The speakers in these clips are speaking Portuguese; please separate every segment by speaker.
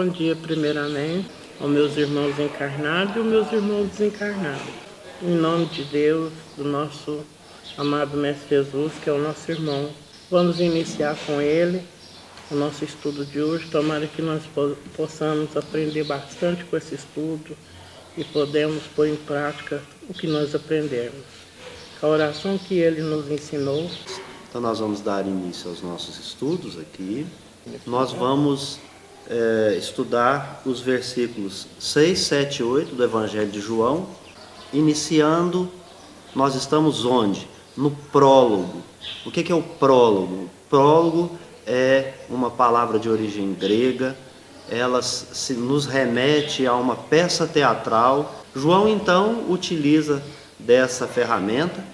Speaker 1: bom dia primeiramente aos meus irmãos encarnados e aos meus irmãos desencarnados. Em nome de Deus, do nosso amado Mestre Jesus, que é o nosso irmão, vamos iniciar com ele o nosso estudo de hoje. Tomara que nós possamos aprender bastante com esse estudo e podemos pôr em prática o que nós aprendemos. A oração que ele nos ensinou.
Speaker 2: Então nós vamos dar início aos nossos estudos aqui. Nós vamos estudar os versículos 6, 7 e 8 do Evangelho de João, iniciando, nós estamos onde? No prólogo. O que é o prólogo? O prólogo é uma palavra de origem grega, ela nos remete a uma peça teatral. João então utiliza dessa ferramenta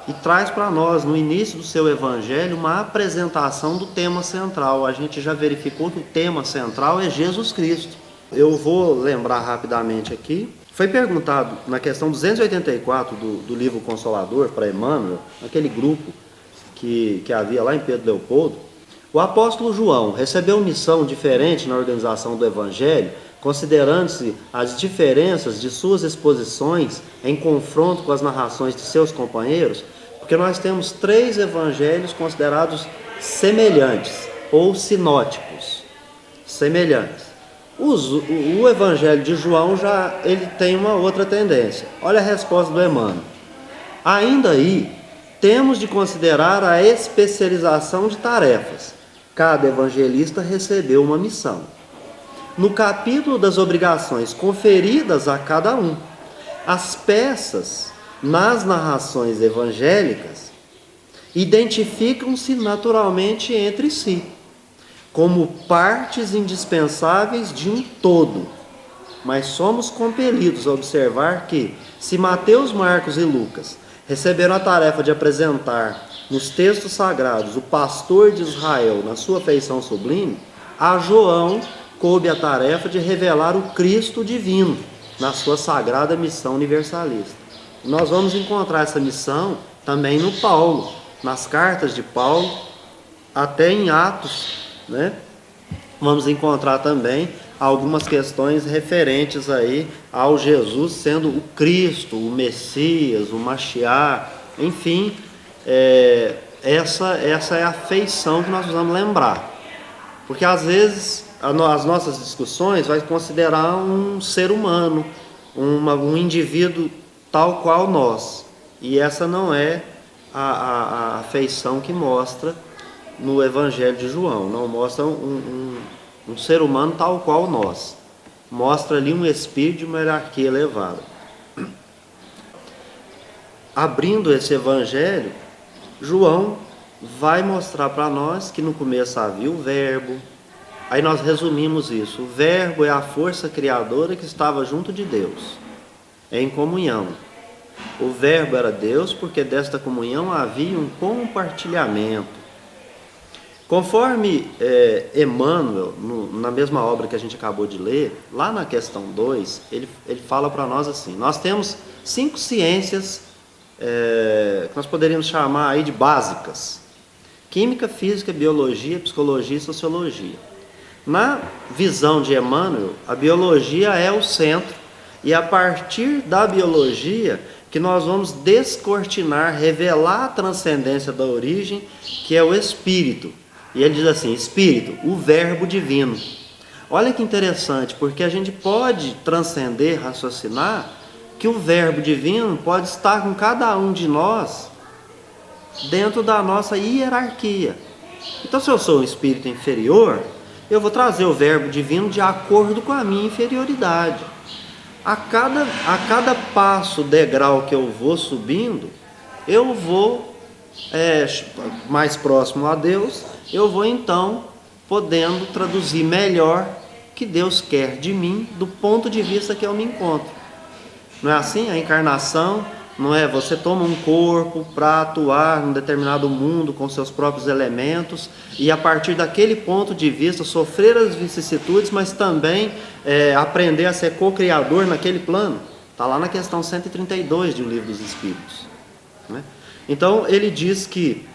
Speaker 2: e traz para nós, no início do seu evangelho, uma apresentação do tema central. A gente já verificou que o tema central é Jesus Cristo. Eu vou lembrar rapidamente aqui. Foi perguntado na questão 284 do livro Consolador para Emmanuel, aquele grupo que havia lá em Pedro Leopoldo, o apóstolo João recebeu missão diferente na organização do evangelho, considerando-se as diferenças de suas exposições em confronto com as narrações de seus companheiros, porque nós temos 3 evangelhos considerados semelhantes ou sinóticos, semelhantes. O evangelho de João ele tem uma outra tendência. Olha a resposta do Emmanuel. Ainda aí, temos de considerar a especialização de tarefas. Cada evangelista recebeu uma missão. No capítulo das obrigações conferidas a cada um, as peças nas narrações evangélicas identificam-se naturalmente entre si, como partes indispensáveis de um todo. Mas somos compelidos a observar que, se Mateus, Marcos e Lucas receberam a tarefa de apresentar nos textos sagrados o pastor de Israel na sua feição sublime, a João coube a tarefa de revelar o Cristo divino na sua sagrada missão universalista. Nós vamos encontrar essa missão também no Paulo, nas cartas de Paulo, até em Atos, né? Vamos encontrar também algumas questões referentes aí ao Jesus sendo o Cristo, o Messias, o Mashiach, enfim, essa é a feição que nós precisamos lembrar. Porque às vezes as nossas discussões vai considerar um ser humano, um indivíduo tal qual nós. E essa não é a feição que mostra no Evangelho de João. Não mostra um ser humano tal qual nós. Mostra ali um espírito de uma hierarquia elevada. Abrindo esse Evangelho, João vai mostrar para nós que no começo havia o Verbo. Aí nós resumimos isso. O Verbo é a força criadora que estava junto de Deus, em comunhão. O Verbo era Deus, porque desta comunhão havia um compartilhamento. Conforme Emmanuel, na mesma obra que a gente acabou de ler, lá na questão 2, ele fala para nós assim: nós temos 5 ciências que nós poderíamos chamar aí de básicas: química, física, biologia, psicologia e sociologia. Na visão de Emmanuel, a biologia é o centro, e a partir da biologia que nós vamos descortinar, revelar a transcendência da origem, que é o espírito. E ele diz assim: espírito, o verbo divino. Olha que interessante, porque a gente pode transcender, raciocinar, que o verbo divino pode estar com cada um de nós dentro da nossa hierarquia. Então, se eu sou um espírito inferior, eu vou trazer o verbo divino de acordo com a minha inferioridade. A cada passo, degrau que eu vou subindo, eu vou mais próximo a Deus, eu vou então podendo traduzir melhor o que Deus quer de mim do ponto de vista que eu me encontro. Não é assim? A encarnação não é você toma um corpo para atuar num determinado mundo com seus próprios elementos e a partir daquele ponto de vista sofrer as vicissitudes, mas também aprender a ser co-criador naquele plano. Está lá na questão 132 de O Livro dos Espíritos, né? Então ele diz que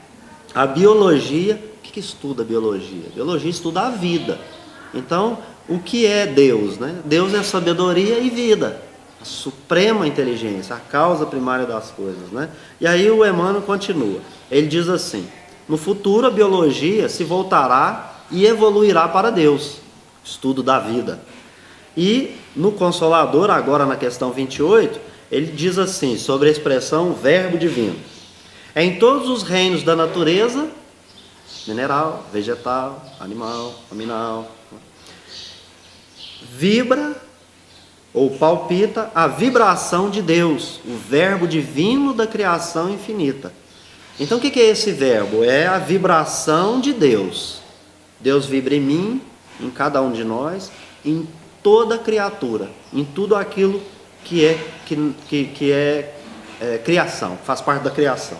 Speaker 2: a biologia, o que estuda a biologia? A biologia estuda a vida. Então o que é Deus, né? Deus é sabedoria e vida, a suprema inteligência, a causa primária das coisas, né? E aí o Emmanuel continua, ele diz assim: no futuro a biologia se voltará e evoluirá para Deus, estudo da vida. E no Consolador, agora na questão 28, ele diz assim, sobre a expressão verbo divino: em todos os reinos da natureza, mineral, vegetal, animal, aminal, vibra ou palpita a vibração de Deus, o verbo divino da criação infinita. Então o que é esse verbo? É a vibração de Deus. Deus vibra em mim, em cada um de nós, em toda criatura, em tudo aquilo que é criação, faz parte da criação.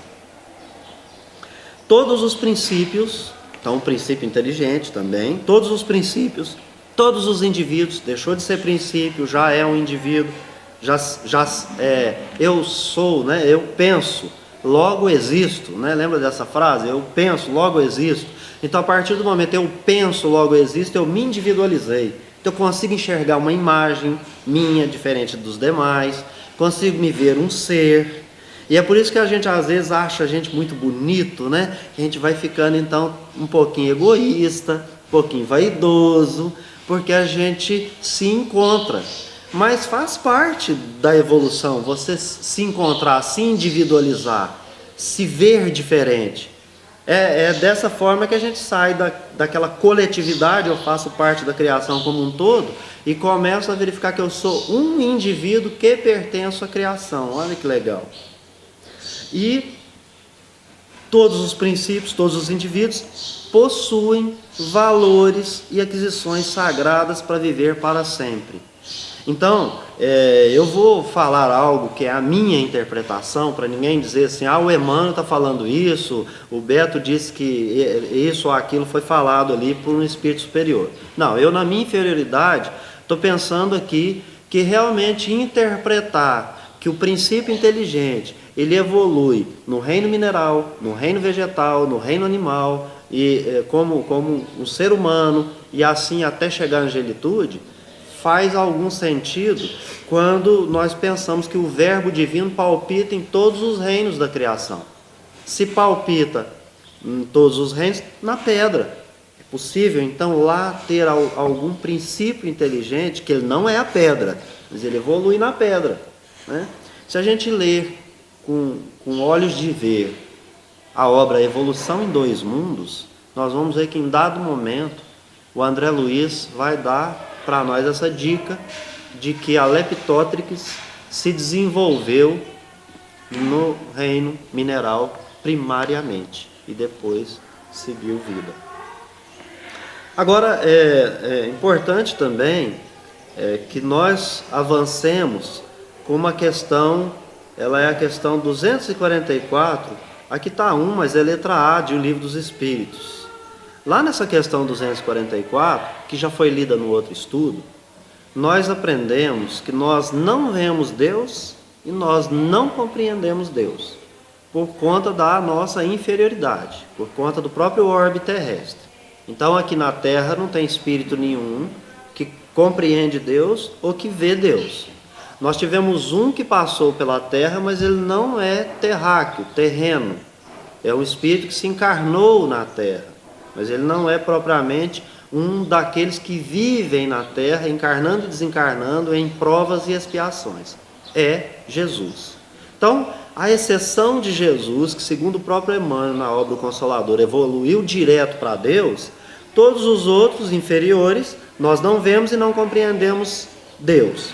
Speaker 2: Todos os princípios, então o princípio inteligente também, todos os princípios, todos os indivíduos, deixou de ser princípio, já é um indivíduo, eu sou, né? Eu penso, logo existo, né? Lembra dessa frase? Eu penso, logo existo. Então a partir do momento eu penso, logo existo, eu me individualizei. Então eu consigo enxergar uma imagem minha, diferente dos demais, consigo me ver um ser. E é por isso que a gente às vezes acha a gente muito bonito, né? A gente vai ficando então um pouquinho egoísta, um pouquinho vaidoso, porque a gente se encontra. Mas faz parte da evolução você se encontrar, se individualizar, se ver diferente. É dessa forma que a gente sai daquela coletividade, eu faço parte da criação como um todo, e começo a verificar que eu sou um indivíduo que pertenço à criação. Olha que legal. E todos os princípios, todos os indivíduos possuem valores e aquisições sagradas para viver para sempre. Então, eu vou falar algo que é a minha interpretação, para ninguém dizer assim, o Emmanuel está falando isso, o Beto disse que isso ou aquilo foi falado ali por um espírito superior. Não, eu na minha inferioridade estou pensando aqui que realmente interpretar que o princípio inteligente, ele evolui no reino mineral, no reino vegetal, no reino animal, e como um ser humano, e assim até chegar à angelitude, faz algum sentido quando nós pensamos que o verbo divino palpita em todos os reinos da criação. Se palpita em todos os reinos, na pedra. É possível então lá ter algum princípio inteligente, que ele não é a pedra, mas ele evolui na pedra, né? Se a gente ler com olhos de ver a obra Evolução em Dois Mundos, nós vamos ver que em dado momento o André Luiz vai dar para nós essa dica de que a Leptothrix se desenvolveu no reino mineral primariamente e depois seguiu vida. Agora é importante também que nós avancemos com uma questão, ela é a questão 244, aqui está mas é letra A de O Livro dos Espíritos. Lá nessa questão 244, que já foi lida no outro estudo, nós aprendemos que nós não vemos Deus e nós não compreendemos Deus, por conta da nossa inferioridade, por conta do próprio orbe terrestre. Então aqui na Terra não tem espírito nenhum que compreende Deus ou que vê Deus. Nós tivemos um que passou pela Terra, mas ele não é terráqueo, terreno. É um espírito que se encarnou na Terra, mas ele não é propriamente um daqueles que vivem na Terra, encarnando e desencarnando em provas e expiações. É Jesus. Então, a exceção de Jesus, que segundo o próprio Emmanuel na obra do Consolador evoluiu direto para Deus, todos os outros inferiores, nós não vemos e não compreendemos Deus.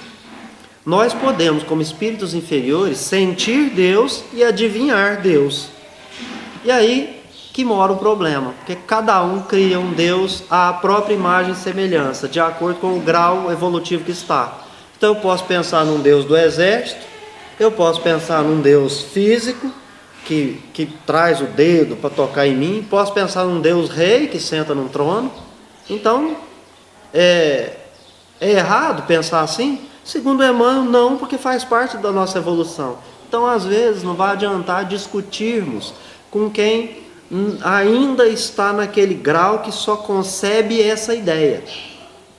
Speaker 2: Nós podemos, como espíritos inferiores, sentir Deus e adivinhar Deus. E aí que mora o problema, porque cada um cria um Deus à própria imagem e semelhança, de acordo com o grau evolutivo que está. Então eu posso pensar num Deus do exército, eu posso pensar num Deus físico, que traz o dedo para tocar em mim, posso pensar num Deus rei, que senta num trono. Então, é errado pensar assim? Segundo Emmanuel, não, porque faz parte da nossa evolução. Então, às vezes, não vai adiantar discutirmos com quem ainda está naquele grau que só concebe essa ideia.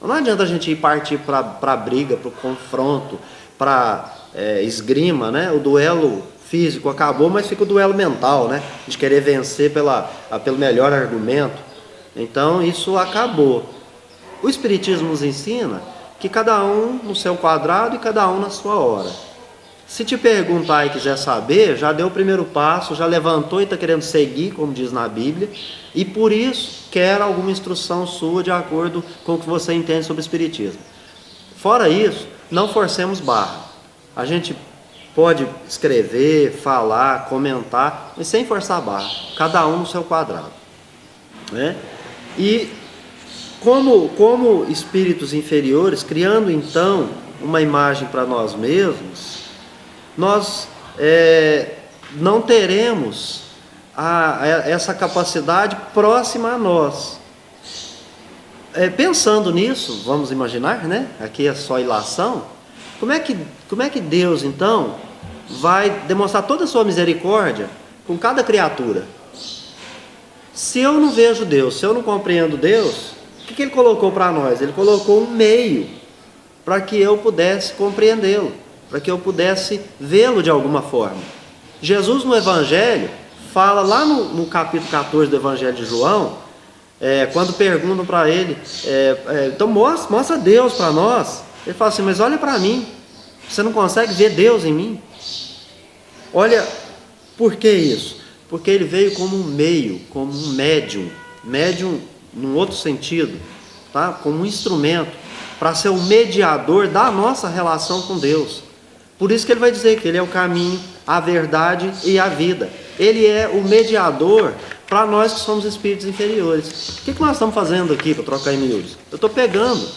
Speaker 2: Não adianta a gente partir para a briga, para o confronto, para esgrima, né? O duelo físico acabou, mas fica o duelo mental, né? De querer vencer pelo melhor argumento. Então isso acabou. O Espiritismo nos ensina que cada um no seu quadrado e cada um na sua hora. Se te perguntar e quiser saber, já deu o primeiro passo, já levantou e está querendo seguir, como diz na Bíblia, e por isso quer alguma instrução sua de acordo com o que você entende sobre o Espiritismo. Fora isso, não forcemos barra. A gente pode escrever, falar, comentar, mas sem forçar barra, cada um no seu quadrado, né? E como espíritos inferiores, criando então uma imagem para nós mesmos, nós não teremos essa capacidade próxima a nós. Pensando nisso, vamos imaginar, né? Aqui é só ilação. Como é que Deus, então, vai demonstrar toda a sua misericórdia com cada criatura? Se eu não vejo Deus, se eu não compreendo Deus, o que Ele colocou para nós? Ele colocou um meio para que eu pudesse compreendê-lo, para que eu pudesse vê-lo de alguma forma. Jesus no Evangelho fala lá no capítulo 14 do Evangelho de João, quando perguntam para ele, então mostra Deus para nós. Ele fala assim, mas olha para mim, você não consegue ver Deus em mim? Olha, por que isso? Porque ele veio como um meio, como um médium num outro sentido, tá? Como um instrumento, para ser o mediador da nossa relação com Deus. Por isso que ele vai dizer que ele é o caminho, a verdade e a vida. Ele é o mediador para nós que somos espíritos inferiores. O que nós estamos fazendo aqui, para trocar em miúdos? Eu estou pegando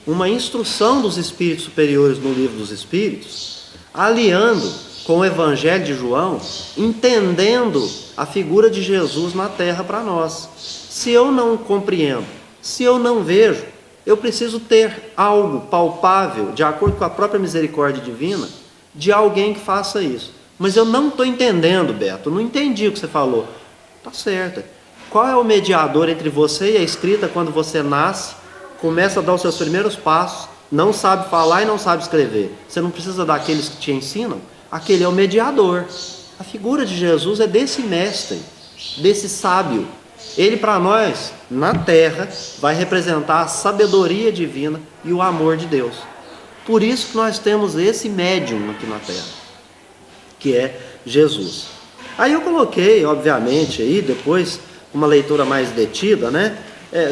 Speaker 2: uma instrução dos espíritos superiores no Livro dos Espíritos, aliando com o Evangelho de João, entendendo a figura de Jesus na Terra para nós. Se eu não compreendo, se eu não vejo, eu preciso ter algo palpável, de acordo com a própria misericórdia divina, de alguém que faça isso. Mas eu não estou entendendo, Beto, não entendi o que você falou. Tá certo. Qual é o mediador entre você e a escrita quando você nasce, começa a dar os seus primeiros passos, não sabe falar e não sabe escrever? Você não precisa daqueles que te ensinam? Aquele é o mediador. A figura de Jesus é desse mestre, desse sábio. Ele para nós, na terra, vai representar a sabedoria divina e o amor de Deus. Por isso que nós temos esse médium aqui na terra, que é Jesus. Aí eu coloquei, obviamente, aí depois uma leitura mais detida, né?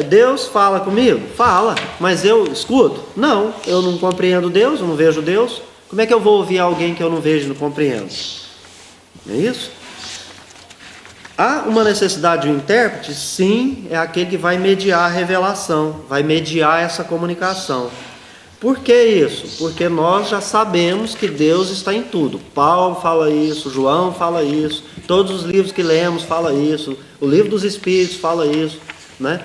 Speaker 2: Deus fala comigo? Fala, mas eu escuto? Não, eu não compreendo Deus, eu não vejo Deus. Como é que eu vou ouvir alguém que eu não vejo e não compreendo? Não é isso? Há uma necessidade de um intérprete? Sim, é aquele que vai mediar a revelação, vai mediar essa comunicação. Por que isso? Porque nós já sabemos que Deus está em tudo. Paulo fala isso, João fala isso, todos os livros que lemos falam isso, o Livro dos Espíritos fala isso, né?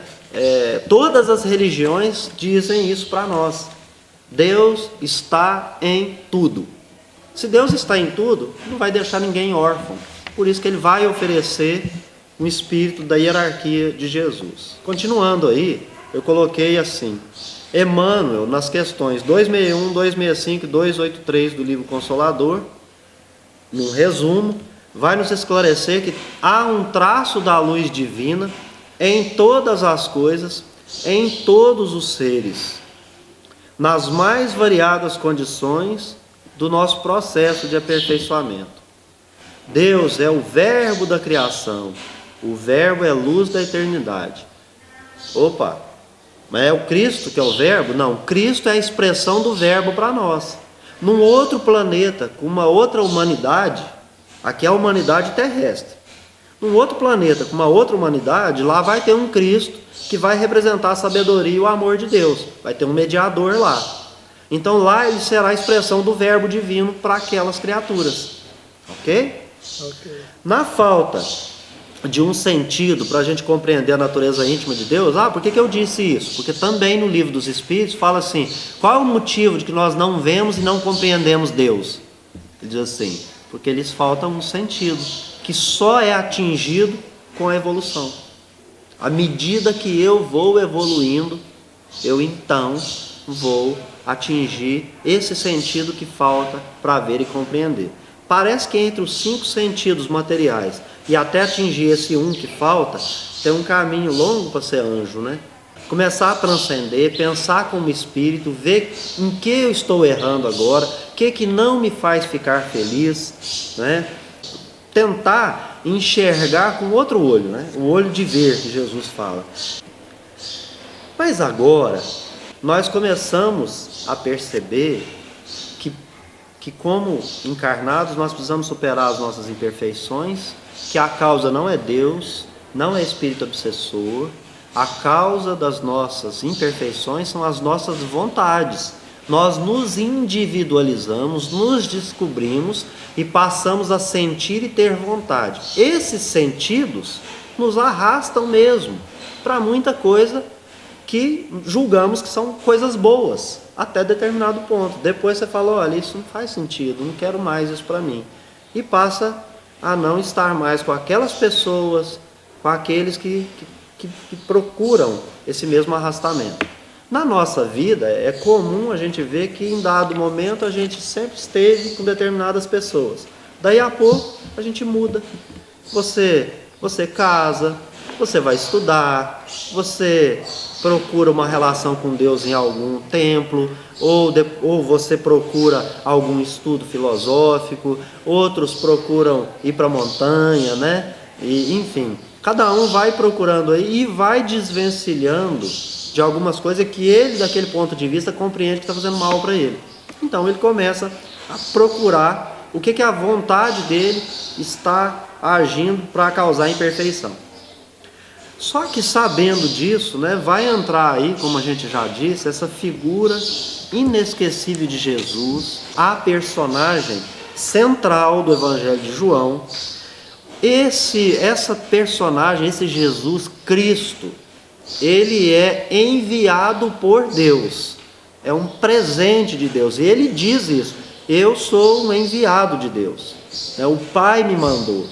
Speaker 2: Todas as religiões dizem isso para nós. Deus está em tudo. Se Deus está em tudo, não vai deixar ninguém órfão. Por isso que Ele vai oferecer um espírito da hierarquia de Jesus. Continuando aí, eu coloquei assim: Emmanuel, nas questões 261, 265 e 283 do livro Consolador, num resumo, vai nos esclarecer que há um traço da luz divina em todas as coisas, em todos os seres, nas mais variadas condições do nosso processo de aperfeiçoamento. Deus é o verbo da criação, o verbo é luz da eternidade. Opa! Mas é o Cristo que é o verbo? Não, Cristo é a expressão do verbo para nós. Num outro planeta, com uma outra humanidade, aqui é a humanidade terrestre. Num outro planeta, com uma outra humanidade, lá vai ter um Cristo que vai representar a sabedoria e o amor de Deus. Vai ter um mediador lá. Então lá ele será a expressão do verbo divino para aquelas criaturas. Ok? Na falta de um sentido para a gente compreender a natureza íntima de Deus, por que eu disse isso? Porque também no Livro dos Espíritos fala assim: qual é o motivo de que nós não vemos e não compreendemos Deus? Ele diz assim: porque lhes falta um sentido que só é atingido com a evolução. À medida que eu vou evoluindo, eu então vou atingir esse sentido que falta para ver e compreender. Parece que entre os 5 sentidos materiais e até atingir esse um que falta, tem um caminho longo para ser anjo, né? Começar a transcender, pensar como espírito, ver em que eu estou errando agora, o que não me faz ficar feliz, né? Tentar enxergar com outro olho, né? O olho de ver que Jesus fala. Mas agora, nós começamos a perceber que como encarnados nós precisamos superar as nossas imperfeições, que a causa não é Deus, não é espírito obsessor, a causa das nossas imperfeições são as nossas vontades. Nós nos individualizamos, nos descobrimos e passamos a sentir e ter vontade. Esses sentidos nos arrastam mesmo para muita coisa que julgamos que são coisas boas, até determinado ponto. Depois você fala, olha, isso não faz sentido, não quero mais isso para mim. E passa a não estar mais com aquelas pessoas, com aqueles que procuram esse mesmo arrastamento. Na nossa vida, é comum a gente ver que em dado momento a gente sempre esteve com determinadas pessoas. Daí a pouco a gente muda. Você casa, você vai estudar, você procura uma relação com Deus em algum templo, ou você procura algum estudo filosófico, outros procuram ir para a montanha, né? E, enfim, cada um vai procurando aí e vai desvencilhando de algumas coisas que ele, daquele ponto de vista, compreende que está fazendo mal para ele. Então ele começa a procurar o que a vontade dele está agindo para causar imperfeição. Só que sabendo disso, né, vai entrar aí, como a gente já disse, essa figura inesquecível de Jesus, a personagem central do Evangelho de João. Essa personagem, esse Jesus Cristo, ele é enviado por Deus, é um presente de Deus, e ele diz isso, eu sou um enviado de Deus, o Pai me mandou.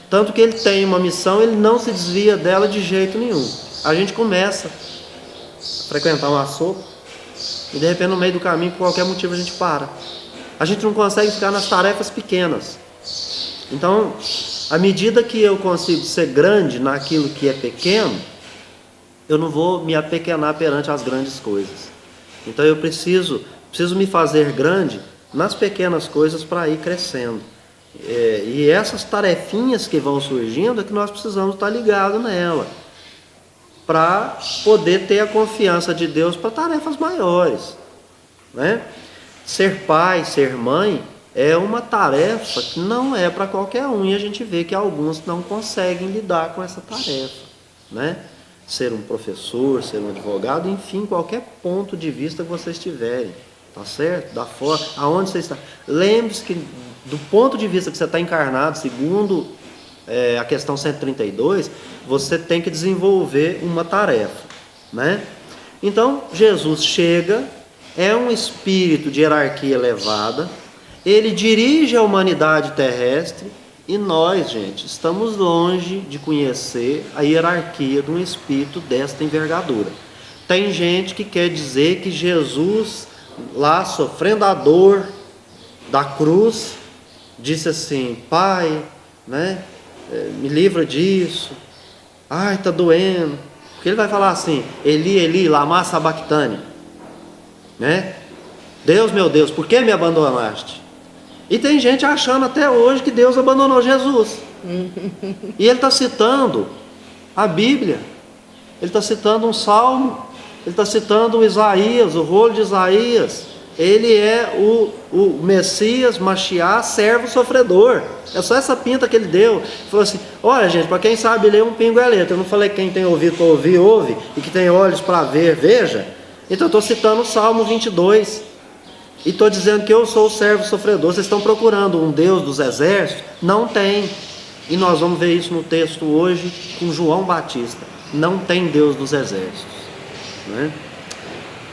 Speaker 2: Tanto que ele tem uma missão, ele não se desvia dela de jeito nenhum. A gente começa a frequentar uma sopa e de repente no meio do caminho, por qualquer motivo, a gente para. A gente não consegue ficar nas tarefas pequenas. Então, à medida que eu consigo ser grande naquilo que é pequeno, eu não vou me apequenar perante as grandes coisas. Então eu preciso me fazer grande nas pequenas coisas para ir crescendo. E essas tarefinhas que vão surgindo é que nós precisamos estar ligados nela para poder ter a confiança de Deus para tarefas maiores, né? Ser pai, ser mãe é uma tarefa que não é para qualquer um, e a gente vê que alguns não conseguem lidar com essa tarefa, né? Ser um professor, ser um advogado, enfim, qualquer ponto de vista que vocês tiverem, tá certo? Da forma, aonde você está. Lembre-se que do ponto de vista que você está encarnado, segundo a questão 132, você tem que desenvolver uma tarefa, né? Então, Jesus chega, é um espírito de hierarquia elevada, ele dirige a humanidade terrestre, e nós, gente, estamos longe de conhecer a hierarquia de um espírito desta envergadura. Tem gente que quer dizer que Jesus, lá sofrendo a dor da cruz, disse assim, Pai, né, me livra disso, ai, está doendo. Porque ele vai falar assim, Eli, Eli, lama sabachthani, né? Deus, meu Deus, por que me abandonaste? E tem gente achando até hoje que Deus abandonou Jesus. E ele está citando a Bíblia, ele está citando um salmo, ele está citando o Isaías, o rolo de Isaías. Ele é o Messias, Mashiach, servo sofredor. É só essa pinta que ele deu. Ele falou assim, olha gente, para quem sabe ler um pingo é letra. Eu não falei que quem tem ouvido para ouvir, ouve, e que tem olhos para ver, veja. Então eu estou citando o Salmo 22. E estou dizendo que eu sou o servo sofredor. Vocês estão procurando um Deus dos exércitos? Não tem. E nós vamos ver isso no texto hoje com João Batista. Não tem Deus dos exércitos, né?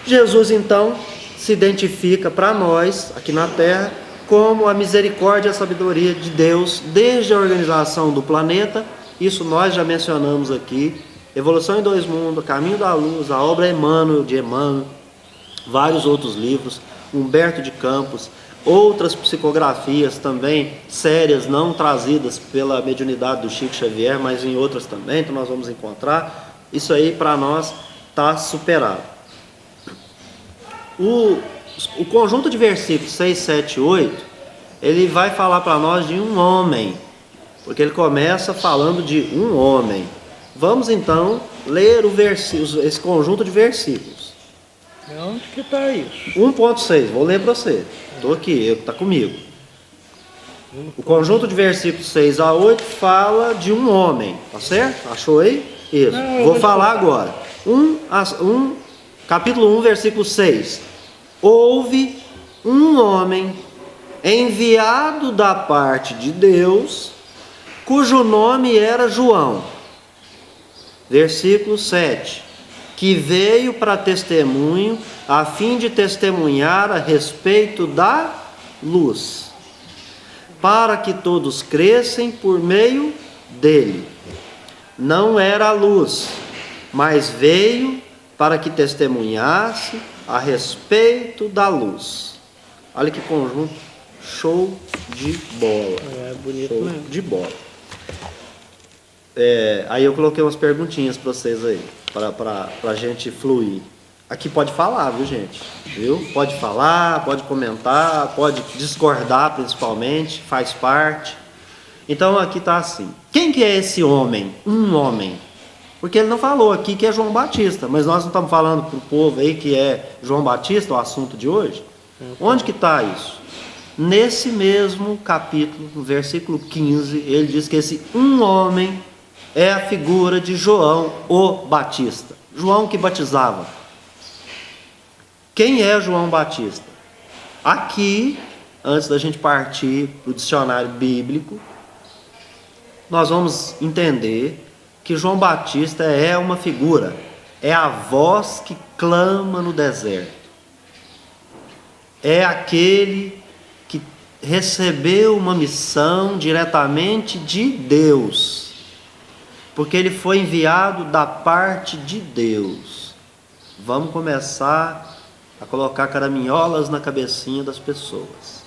Speaker 2: Jesus então se identifica para nós, aqui na Terra, como a misericórdia e a sabedoria de Deus, desde a organização do planeta. Isso nós já mencionamos aqui. Evolução em Dois Mundos, Caminho da Luz, a obra Emmanuel, de Emmanuel, vários outros livros, Humberto de Campos, outras psicografias também sérias, não trazidas pela mediunidade do Chico Xavier, mas em outras também, então nós vamos encontrar. Isso aí para nós está superado. O conjunto de versículos 6, 7 e 8, ele vai falar para nós de um homem, porque ele começa falando de um homem. Vamos então ler esse conjunto de versículos.
Speaker 1: Onde que está isso?
Speaker 2: 1.6, vou ler para você. Estou aqui, está comigo. O conjunto de versículos 6 a 8 fala de um homem, tá certo? Achou aí? Isso. Vou falar agora. Capítulo 1, versículo 6. Houve um homem enviado da parte de Deus, cujo nome era João. Versículo 7. Que veio para testemunho, a fim de testemunhar a respeito da luz, para que todos crescem por meio dele. Não era a luz, mas veio para que testemunhasse a respeito da luz. Olha que conjunto, show de bola.
Speaker 1: É bonito
Speaker 2: show
Speaker 1: mesmo.
Speaker 2: de bola. Aí eu coloquei umas perguntinhas para vocês aí, para a gente fluir. Aqui pode falar, viu, gente? Viu? Pode falar, pode comentar, pode discordar principalmente, faz parte. Então aqui está assim. Quem que é esse homem? Um homem. Porque ele não falou aqui que é João Batista, mas nós não estamos falando para o povo aí que é João Batista, o assunto de hoje. Onde que está isso? Nesse mesmo capítulo, no versículo 15, ele diz que esse um homem é a figura de João o Batista. João que batizava. Quem é João Batista? Aqui, antes da gente partir para o dicionário bíblico, nós vamos entender que João Batista é uma figura, é a voz que clama no deserto. É aquele que recebeu uma missão diretamente de Deus, porque ele foi enviado da parte de Deus. Vamos começar a colocar caraminholas na cabecinha das pessoas.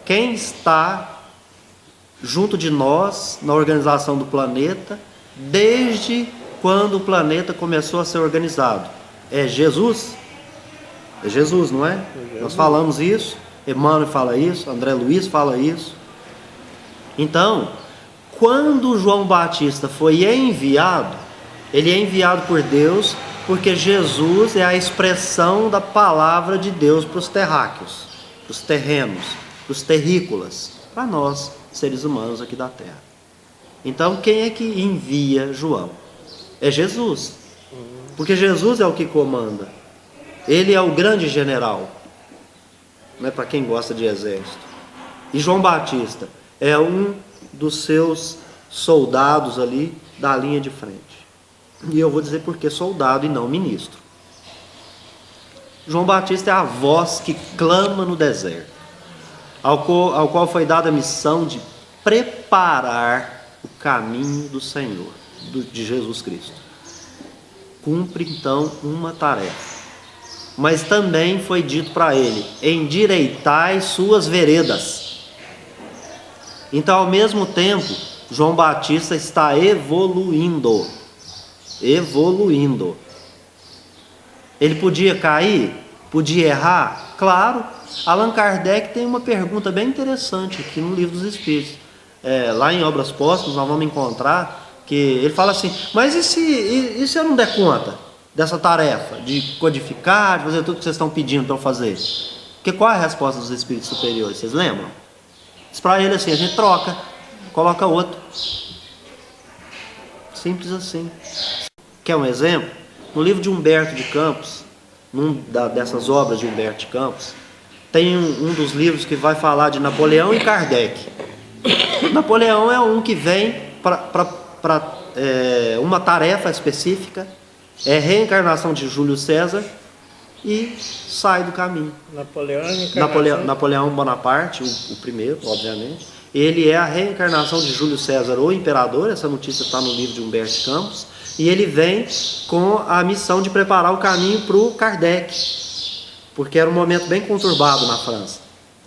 Speaker 2: Quem está junto de nós na organização do planeta, desde quando o planeta começou a ser organizado? É Jesus? É Jesus, não é? Nós falamos isso, Emmanuel fala isso, André Luiz fala isso. Então, quando João Batista foi enviado, ele é enviado por Deus, porque Jesus é a expressão da palavra de Deus para os terráqueos, para os terrenos, para os terrícolas, para nós, seres humanos aqui da Terra. Então, quem é que envia João? É Jesus, porque Jesus é o que comanda. Ele é o grande general, não é para quem gosta de exército. E João Batista é um dos seus soldados ali da linha de frente. E eu vou dizer por que soldado e não ministro. João Batista é a voz que clama no deserto, ao qual foi dada a missão de preparar o caminho do Senhor, de Jesus Cristo. Cumpre então uma tarefa. Mas também foi dito para ele: endireitai suas veredas. Então, ao mesmo tempo, João Batista está evoluindo. Ele podia cair? Podia errar? Claro. Allan Kardec tem uma pergunta bem interessante aqui no Livro dos Espíritos. Lá em Obras Póstumas nós vamos encontrar que ele fala assim: mas e se eu não der conta dessa tarefa de codificar, de fazer tudo que vocês estão pedindo para eu fazer? Qual é a resposta dos Espíritos superiores? Vocês lembram? Diz para ele assim: a gente troca, coloca outro. Simples assim. Quer um exemplo? No livro de Humberto de Campos, dessas obras de Humberto de Campos, tem um dos livros que vai falar de Napoleão e Kardec. Napoleão é um que vem para uma tarefa específica, é reencarnação de Júlio César e sai do caminho. Napoleão Bonaparte, o primeiro, obviamente. Ele é a reencarnação de Júlio César, o imperador. Essa notícia está no livro de Humberto de Campos. E ele vem com a missão de preparar o caminho para o Kardec. porque era um momento bem conturbado na França.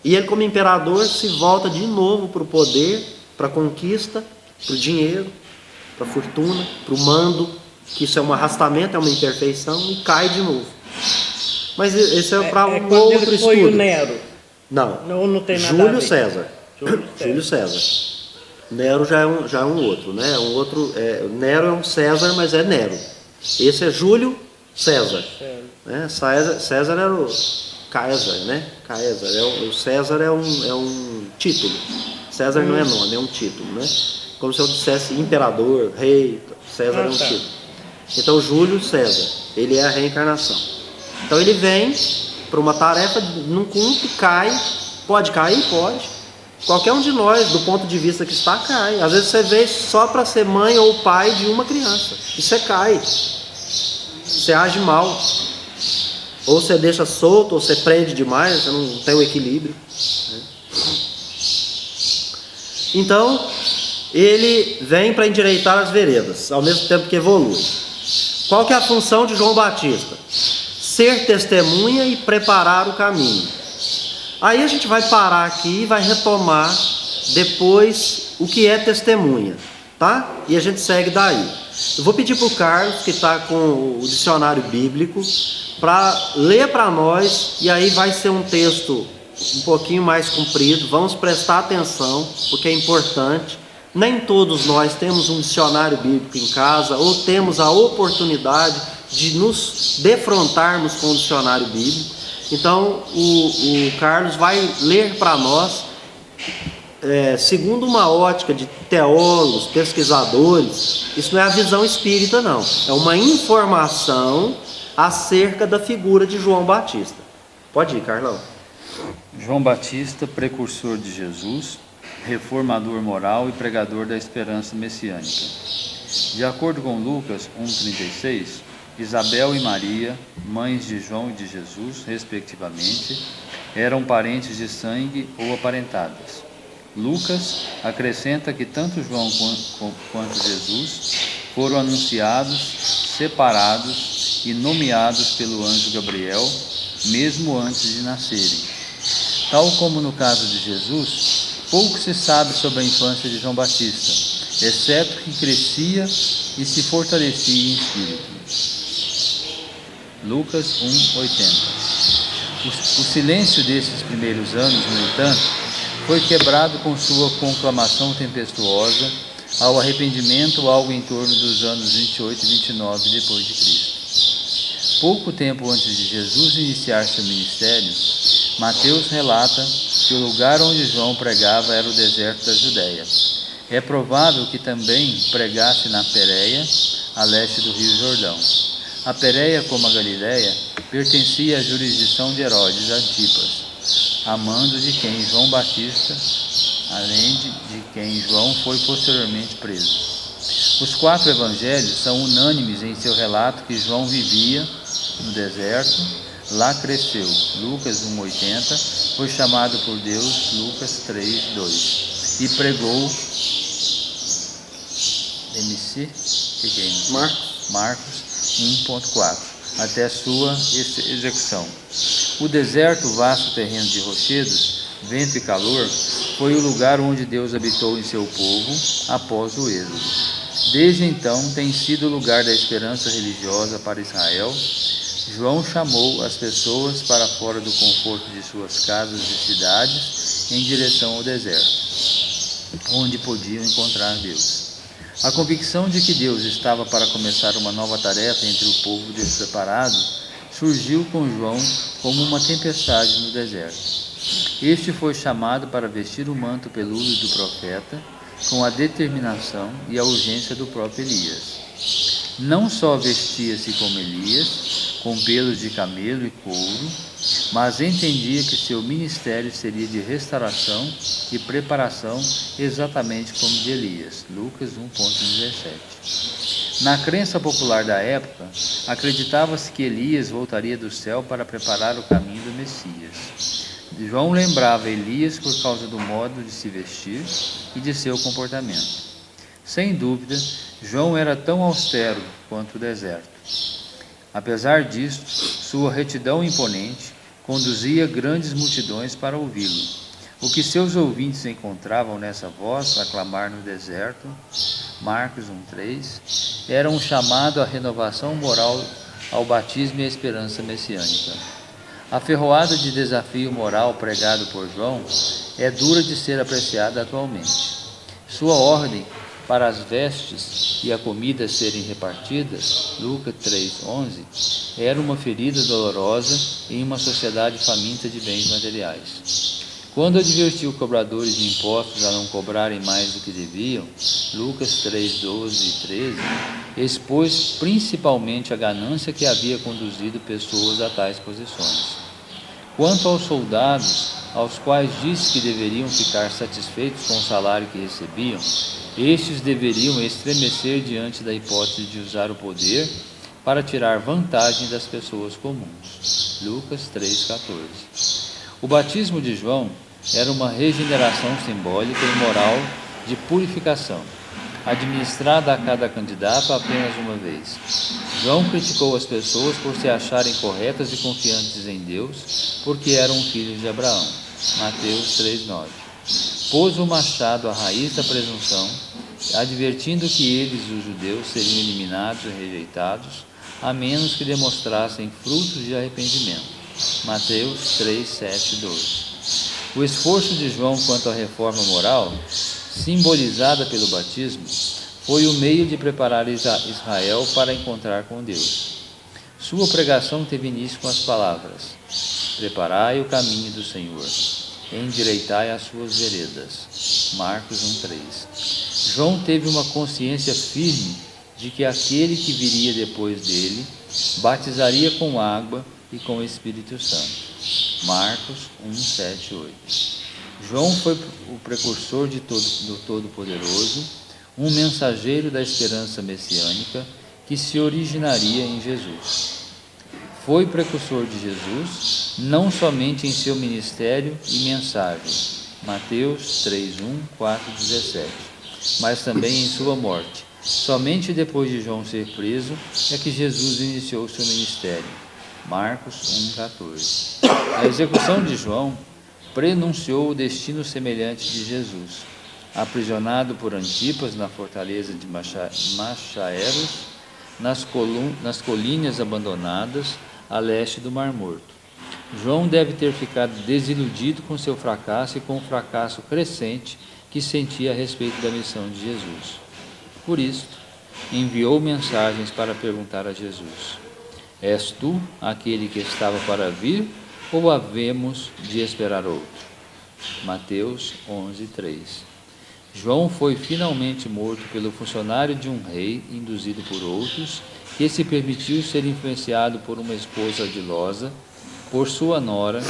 Speaker 2: E ele, como imperador, se volta de novo para o poder, para a conquista, para o dinheiro, para a fortuna, para o mando, que isso é um arrastamento, é uma imperfeição, e cai de novo. Mas esse é para um outro estudo.
Speaker 1: Foi o Nero.
Speaker 2: Não,
Speaker 1: Não tem nada a
Speaker 2: Júlio
Speaker 1: ver.
Speaker 2: César.
Speaker 1: Júlio
Speaker 2: César. Nero já é um outro, né? Nero é um César, mas é Nero. Esse é Júlio César. Né? César era o Caesar, né? O César é um título. César não é nome, é um título, né? Como se eu dissesse imperador, rei. César é um título. Então Júlio César, ele é a reencarnação. Então ele vem para uma tarefa, não cumpre, cai. Pode cair? Pode. Qualquer um de nós, do ponto de vista que está, cai. Às vezes você veio só para ser mãe ou pai de uma criança. E você cai. Você age mal. Ou você deixa solto, ou você prende demais, você não tem o equilíbrio. Então, ele vem para endireitar as veredas, ao mesmo tempo que evolui. Qual que é a função de João Batista? Ser testemunha e preparar o caminho. Aí a gente vai parar aqui e vai retomar depois o que é testemunha, tá? E a gente segue daí. Eu vou pedir para o Carlos, que está com o dicionário bíblico, para ler para nós, e aí vai ser um texto um pouquinho mais comprido. Vamos prestar atenção, porque é importante. Nem todos nós temos um dicionário bíblico em casa, ou temos a oportunidade de nos defrontarmos com o dicionário bíblico. Então o Carlos vai ler para nós, segundo uma ótica de teólogos, pesquisadores. Isso não é a visão espírita, não. É uma informação acerca da figura de João Batista. Pode ir, Carlão.
Speaker 3: João Batista, precursor de Jesus, reformador moral e pregador da esperança messiânica. De acordo com Lucas 1,36, Isabel e Maria, mães de João e de Jesus, respectivamente, eram parentes de sangue ou aparentadas. Lucas acrescenta que tanto João quanto Jesus foram anunciados, separados e nomeados pelo anjo Gabriel, mesmo antes de nascerem. Tal como no caso de Jesus, pouco se sabe sobre a infância de João Batista, exceto que crescia e se fortalecia em espírito. Lucas 1,80. O silêncio desses primeiros anos, no entanto, foi quebrado com sua conclamação tempestuosa ao arrependimento, algo em torno dos anos 28 e 29 depois de Cristo. Pouco tempo antes de Jesus iniciar seu ministério, Mateus relata que o lugar onde João pregava era o deserto da Judéia. É provável que também pregasse na Pérea, a leste do Rio Jordão. A Pérea, como a Galiléia, pertencia à jurisdição de Herodes Antipas, amando de quem João Batista, além de quem João foi posteriormente preso. Os 4 evangelhos são unânimes em seu relato que João vivia no deserto, lá cresceu, Lucas 1,80, foi chamado por Deus, Lucas 3,2, e pregou, Marcos 1,4, até sua execução. O deserto, vasto terreno de rochedos, vento e calor, foi o lugar onde Deus habitou em seu povo após o êxodo. Desde então tem sido o lugar da esperança religiosa para Israel. João chamou as pessoas para fora do conforto de suas casas e cidades em direção ao deserto, onde podiam encontrar Deus. A convicção de que Deus estava para começar uma nova tarefa entre o povo despreparado surgiu com João como uma tempestade no deserto. Este foi chamado para vestir o manto peludo do profeta com a determinação e a urgência do próprio Elias. Não só vestia-se como Elias, com pelos de camelo e couro, mas entendia que seu ministério seria de restauração e preparação exatamente como de Elias. Lucas 1,17. Na crença popular da época, acreditava-se que Elias voltaria do céu para preparar o caminho do Messias. João lembrava Elias por causa do modo de se vestir e de seu comportamento. Sem dúvida, João era tão austero quanto o deserto. Apesar disto, sua retidão imponente, conduzia grandes multidões para ouvi-lo. O que seus ouvintes encontravam nessa voz a clamar no deserto, Marcos 1,3, era um chamado à renovação moral, ao batismo e à esperança messiânica. A ferroada de desafio moral pregado por João é dura de ser apreciada atualmente. Sua ordem para as vestes e a comida serem repartidas, Lucas 3,11, era uma ferida dolorosa em uma sociedade faminta de bens materiais. Quando advertiu cobradores de impostos a não cobrarem mais do que deviam, Lucas 3:12 e 13, expôs principalmente a ganância que havia conduzido pessoas a tais posições. Quanto aos soldados, aos quais disse que deveriam ficar satisfeitos com o salário que recebiam, estes deveriam estremecer diante da hipótese de usar o poder para tirar vantagem das pessoas comuns. Lucas 3,14. O batismo de João era uma regeneração simbólica e moral de purificação, administrada a cada candidato apenas uma vez. João criticou as pessoas por se acharem corretas e confiantes em Deus, porque eram filhos de Abraão. Mateus 3,9. Pôs o machado à raiz da presunção, advertindo que eles, os judeus, seriam eliminados e rejeitados, a menos que demonstrassem frutos de arrependimento. Mateus 3:7-12. O esforço de João quanto à reforma moral, simbolizada pelo batismo, foi o meio de preparar Israel para encontrar com Deus. Sua pregação teve início com as palavras: preparai o caminho do Senhor, endireitai as suas veredas. Marcos 1:3. João teve uma consciência firme de que aquele que viria depois dele batizaria com água e com o Espírito Santo. Marcos 1:7-8. João foi o precursor do Todo-Poderoso, um mensageiro da esperança messiânica que se originaria em Jesus. Foi precursor de Jesus não somente em seu ministério e mensagem, Mateus 3:1, 4:17, mas também em sua morte. Somente depois de João ser preso é que Jesus iniciou seu ministério, Marcos 1:14. A execução de João prenunciou o destino semelhante de Jesus, aprisionado por Antipas na fortaleza de Machaeros, nas colinas abandonadas a leste do Mar Morto. João deve ter ficado desiludido com seu fracasso e com o fracasso crescente que sentia a respeito da missão de Jesus. Por isso, enviou mensagens para perguntar a Jesus: és tu aquele que estava para vir, ou havemos de esperar outro? Mateus 11:3. João foi finalmente morto pelo funcionário de um rei, induzido por outros, que se permitiu ser influenciado por uma esposa ardilosa, por sua nora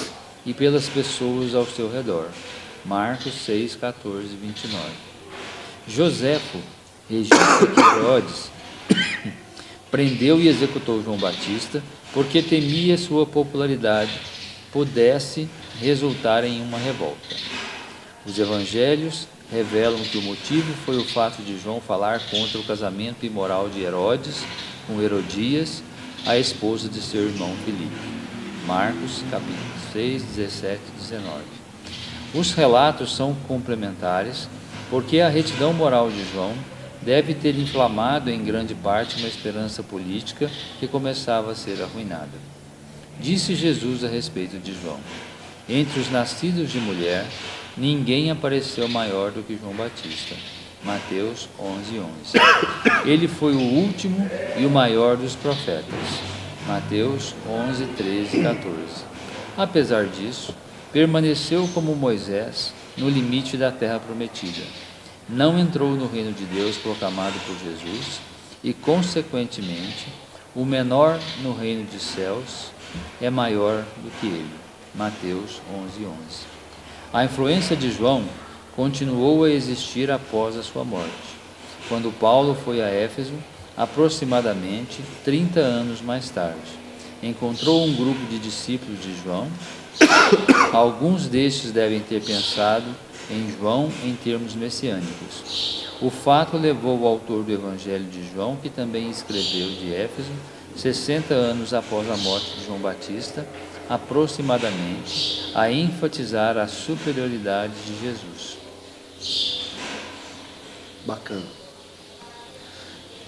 Speaker 3: e pelas pessoas ao seu redor. Marcos 6:14-29. Joséfo registra que Herodes prendeu e executou João Batista porque temia sua popularidade pudesse resultar em uma revolta. Os evangelhos revelam que o motivo foi o fato de João falar contra o casamento imoral de Herodes com Herodias, a esposa de seu irmão Filipe. Marcos capítulo 6, 17 e 19. Os relatos são complementares porque a retidão moral de João deve ter inflamado em grande parte uma esperança política que começava a ser arruinada. Disse Jesus a respeito de João: entre os nascidos de mulher, ninguém apareceu maior do que João Batista. Mateus 11:11. Ele foi o último e o maior dos profetas. Mateus 11, 13 e 14. Apesar disso, permaneceu como Moisés no limite da terra prometida. Não entrou no reino de Deus proclamado por Jesus e, consequentemente, o menor no reino dos céus é maior do que ele. Mateus 11:11. A influência de João continuou a existir após a sua morte. Quando Paulo foi a Éfeso, aproximadamente 30 anos mais tarde, encontrou um grupo de discípulos de João. Alguns destes devem ter pensado em João em termos messiânicos. O fato levou o autor do Evangelho de João, que também escreveu de Éfeso, 60 anos após a morte de João Batista, aproximadamente a enfatizar a superioridade de Jesus.
Speaker 2: Bacana.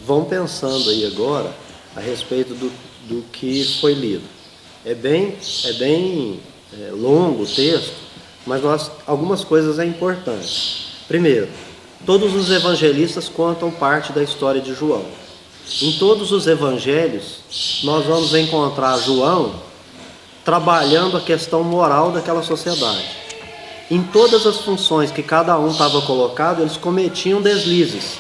Speaker 2: Vão pensando aí agora a respeito do que foi lido. É bem longo o texto, mas algumas coisas é importante. Primeiro, todos os evangelistas contam parte da história de João. Em todos os evangelhos, nós vamos encontrar João trabalhando a questão moral daquela sociedade. Em todas as funções que cada um estava colocado, eles cometiam deslizes,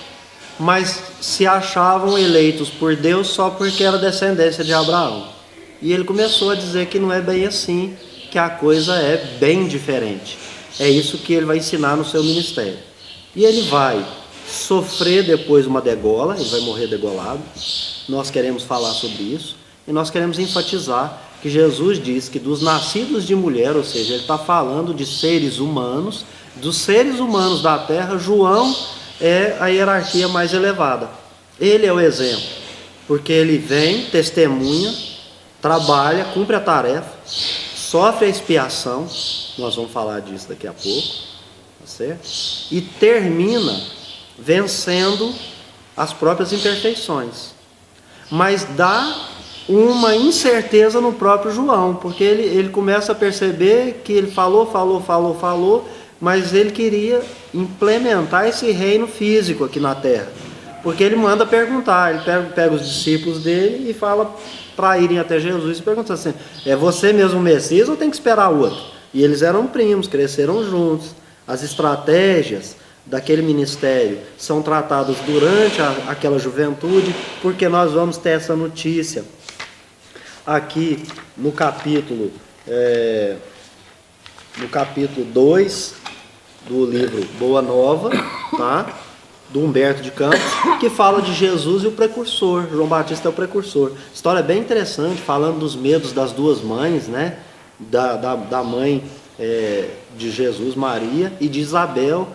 Speaker 2: mas se achavam eleitos por Deus só porque era descendência de Abraão. E ele começou a dizer que não é bem assim, que a coisa é bem diferente. É isso que ele vai ensinar no seu ministério. E ele vai sofrer depois uma degola, ele vai morrer degolado. Nós queremos falar sobre isso e nós queremos enfatizar que Jesus diz que dos nascidos de mulher, ou seja, ele está falando de seres humanos, dos seres humanos da terra, João é a hierarquia mais elevada. Ele é o exemplo, porque ele vem, testemunha, trabalha, cumpre a tarefa, sofre a expiação, nós vamos falar disso daqui a pouco, tá certo? E termina vencendo as próprias imperfeições, mas dá uma incerteza no próprio João, porque ele começa a perceber que ele falou, mas ele queria implementar esse reino físico aqui na terra, porque ele manda perguntar, ele pega os discípulos dele e fala para irem até Jesus e pergunta assim: é você mesmo o Messias ou tem que esperar outro? E eles eram primos, cresceram juntos. As estratégias daquele ministério são tratadas durante aquela juventude, porque nós vamos ter essa notícia aqui no capítulo 2 do livro Boa Nova, tá? Do Humberto de Campos, que fala de Jesus e o precursor. João Batista é o precursor. História bem interessante, falando dos medos das duas mães, né? Da mãe de Jesus, Maria, e de Isabel,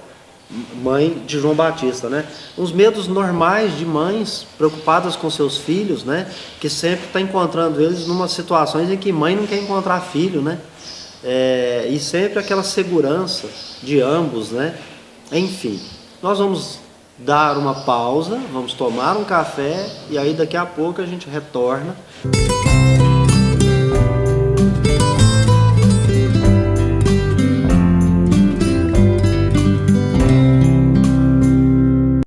Speaker 2: mãe de João Batista, né? Uns medos normais de mães preocupadas com seus filhos, né? Que sempre está encontrando eles numa situações em que mãe não quer encontrar filho, né? E sempre aquela segurança de ambos, né? Enfim, nós vamos dar uma pausa, vamos tomar um café e aí daqui a pouco a gente retorna.